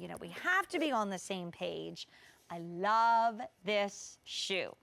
you know, we have to be on the same page. I love this shoe.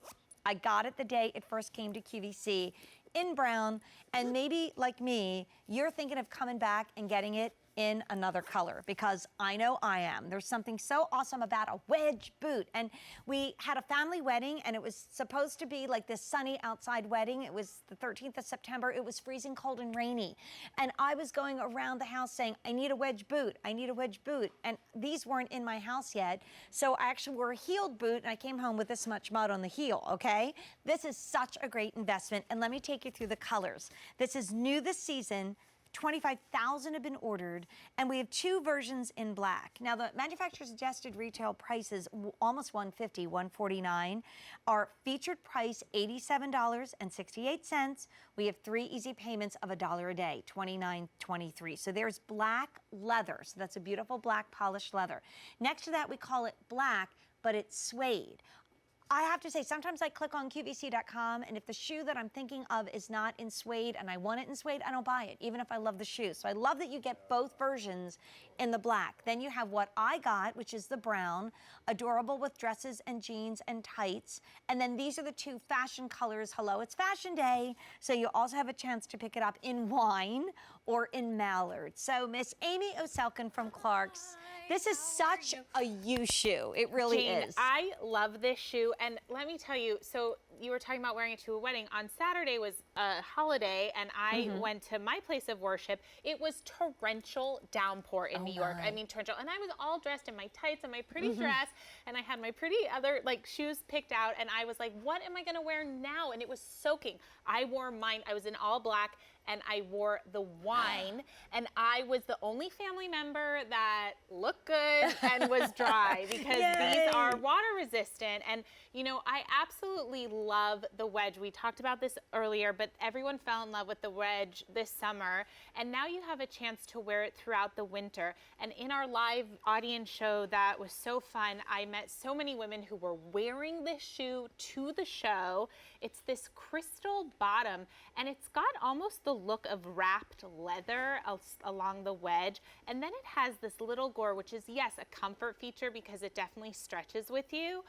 I got it the day it first came to QVC in brown, and maybe like me, you're thinking of coming back and getting it in another color, because I know I am. There's something so awesome about a wedge boot. And we had a family wedding, and it was supposed to be like this sunny outside wedding. It was the 13th of September. It was freezing cold and rainy. And I was going around the house saying, I need a wedge boot. I need a wedge boot. And these weren't in my house yet. So I actually wore a heeled boot, and I came home with this much mud on the heel, okay? This is such a great investment. And let me take you through the colors. This is new this season. 25,000 have been ordered, and we have 2 versions in black. Now, the manufacturer suggested retail prices almost $150, $149. Our featured price, $87.68. We have 3 easy payments of $1 a day, $29.23. So there's black leather. So that's a beautiful black polished leather. Next to that, we call it black, but it's suede. I have to say, sometimes I click on QVC.com, and if the shoe that I'm thinking of is not in suede and I want it in suede, I don't buy it, even if I love the shoe. So I love that you get both versions in the black. Then you have what I got, which is the brown, adorable with dresses and jeans and tights. And then these are the 2 fashion colors. Hello, it's fashion day. So you also have a chance to pick it up in wine or in mallard. So Miss Amy Oselkin from Clark's, this is such a you shoe. It really Jane, is. I love this shoe, and let me tell you, so you were talking about wearing it to a wedding. On Saturday was a holiday, and I went to my place of worship. It was torrential downpour in New York. I mean, torrential. And I was all dressed in my tights and my pretty dress, and I had my pretty other like shoes picked out, and I was like, what am I gonna wear now? And it was soaking. I wore mine, I was in all black, and I wore the wine, and I was the only family member that looked good and was dry, because these are water resistant. And you know, I absolutely love the wedge. We talked about this earlier, but everyone fell in love with the wedge this summer, and now you have a chance to wear it throughout the winter. And in our live audience show that was so fun, I met so many women who were wearing this shoe to the show. It's this crystal bottom, and it's got almost the look of wrapped leather along the wedge, and then it has this little gore, which is, yes, a comfort feature because it definitely stretches with you,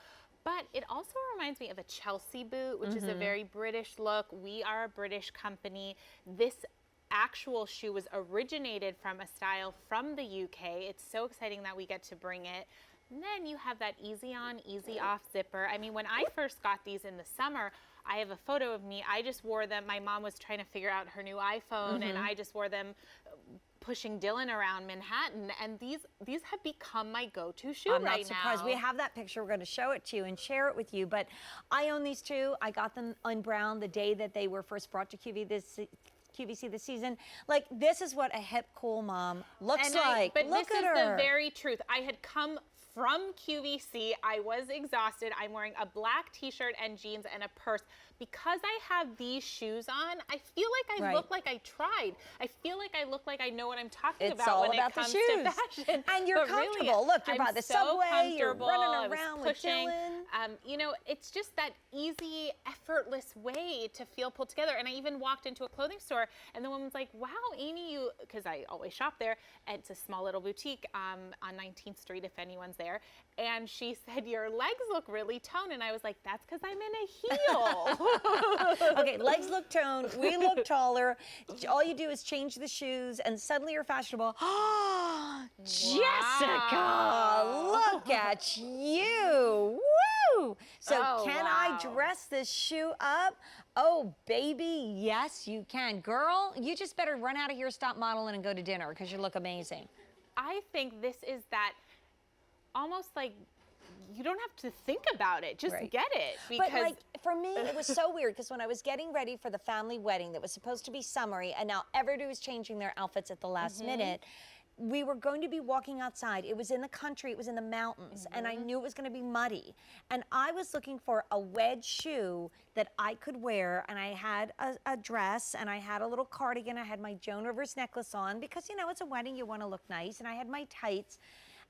but it also reminds me of a Chelsea boot, which is a very British look. We are a British company. This actual shoe was originated from a style from the UK. It's so exciting that we get to bring it. And then you have that easy on, easy off zipper. I mean, when I first got these in the summer, I have a photo of me. I just wore them. My mom was trying to figure out her new iPhone, and I just wore them pushing Dylan around Manhattan, and these have become my go-to shoe right now. I'm not surprised. We have that picture. We're going to show it to you and share it with you, but I own these 2. I got them in brown the day that they were first brought to QVC this season. Like, this is what a hip, cool mom looks like. But look this at is her. the very truth. I had come from QVC. I was exhausted. I'm wearing a black t-shirt and jeans and a purse. Because I have these shoes on, I feel like I look like I tried. I feel like I look like I know what I'm talking about when it comes to fashion. And you're comfortable. Really, look, you're by the subway, you're running around I was with pushing. Dylan. You know, it's just that easy, effortless way to feel put together. And I even walked into a clothing store, and the woman's like, wow, Amy, you, because I always shop there, and it's a small little boutique on 19th Street, if anyone's there. And she said, your legs look really toned. And I was like, that's because I'm in a heel. Okay, legs look toned, we look taller. All you do is change the shoes, and suddenly you're fashionable. Jessica, look at you. Woo! So can I dress this shoe up? Oh, baby, yes, you can. Girl, you just better run out of here, stop modeling, and go to dinner, because you look amazing. I think this is that almost like you don't have to think about it, just get it. Because but like, for me, it was so weird, because when I was getting ready for the family wedding that was supposed to be summery, and now everybody was changing their outfits at the last minute, we were going to be walking outside. It was in the country, it was in the mountains, and I knew it was going to be muddy. And I was looking for a wedge shoe that I could wear, and I had a dress, and I had a little cardigan, I had my Joan Rivers necklace on, because, you know, it's a wedding, you want to look nice, and I had my tights.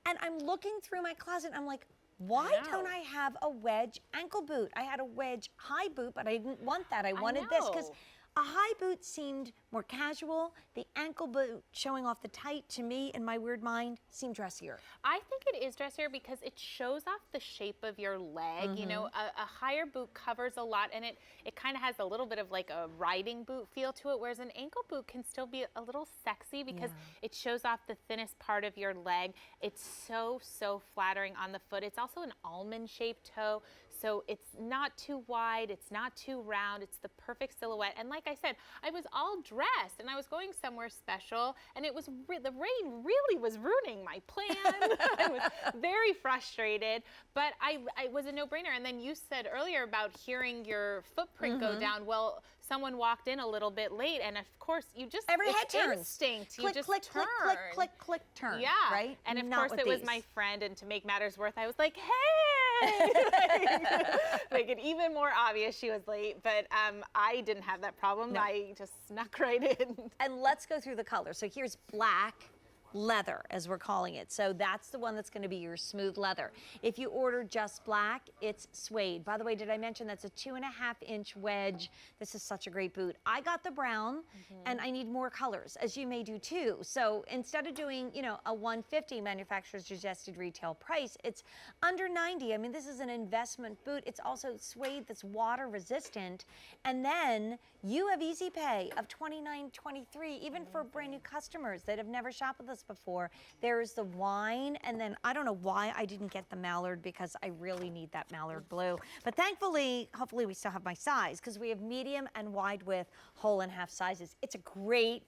And I'm looking through my closet, and I'm like, why don't I have a wedge ankle boot? I had a wedge high boot, but I didn't want that. I wanted this, because A high boot seemed more casual. The ankle boot showing off the tight, to me, in my weird mind, seemed dressier. I think it is dressier because it shows off the shape of your leg. You know, a higher boot covers a lot, and it kind of has a little bit of like a riding boot feel to it, whereas an ankle boot can still be a little sexy because it shows off the thinnest part of your leg. It's so flattering on the foot. It's also an almond-shaped toe, so it's not too wide, it's not too round, it's the perfect silhouette. And like I said, I was all dressed and I was going somewhere special, and it was the rain really was ruining my plan. I was very frustrated, but I was a no-brainer. And then you said earlier about hearing your footprint go down. Well, someone walked in a little bit late, and of course you just Every head turns. Instinct. Click, you just click, turn. click, click, click, click, turn. Yeah. Right? And of Not course with it was these. my friend, and to make matters worse, I was like, hey! Make it even more obvious she was late, but I didn't have that problem. No. I just snuck right in. And let's go through the colors. So here's black leather, as we're calling it. So that's the one that's going to be your smooth leather. If you order just black, it's suede. By the way, did I mention that's a 2.5-inch wedge? This is such a great boot. I got the brown, and I need more colors, as you may do too. So instead of doing, you know, a $150 manufacturer's suggested retail price, it's under $90. I mean, this is an investment boot. It's also suede that's water resistant. And then you have easy pay of $29.23, even for brand new customers that have never shopped with us before. There's the wine, and then I don't know why I didn't get the mallard, because I really need that mallard blue. But thankfully, hopefully we still have my size, because we have medium and wide width, whole and half sizes. It's a great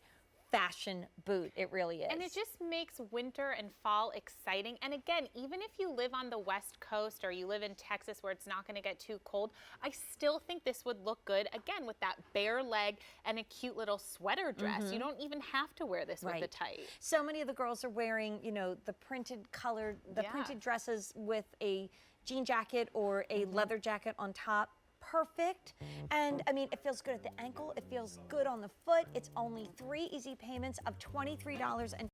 fashion boot. It really is. And it just makes winter and fall exciting. And again, even if you live on the West Coast or you live in Texas where it's not going to get too cold, I still think this would look good, again, with that bare leg and a cute little sweater dress. You don't even have to wear this with the tight. So many of the girls are wearing, you know, the printed colored, printed dresses with a jean jacket or a leather jacket on top. Perfect. And I mean, it feels good at the ankle. It feels good on the foot. It's only 3 easy payments of $23.20.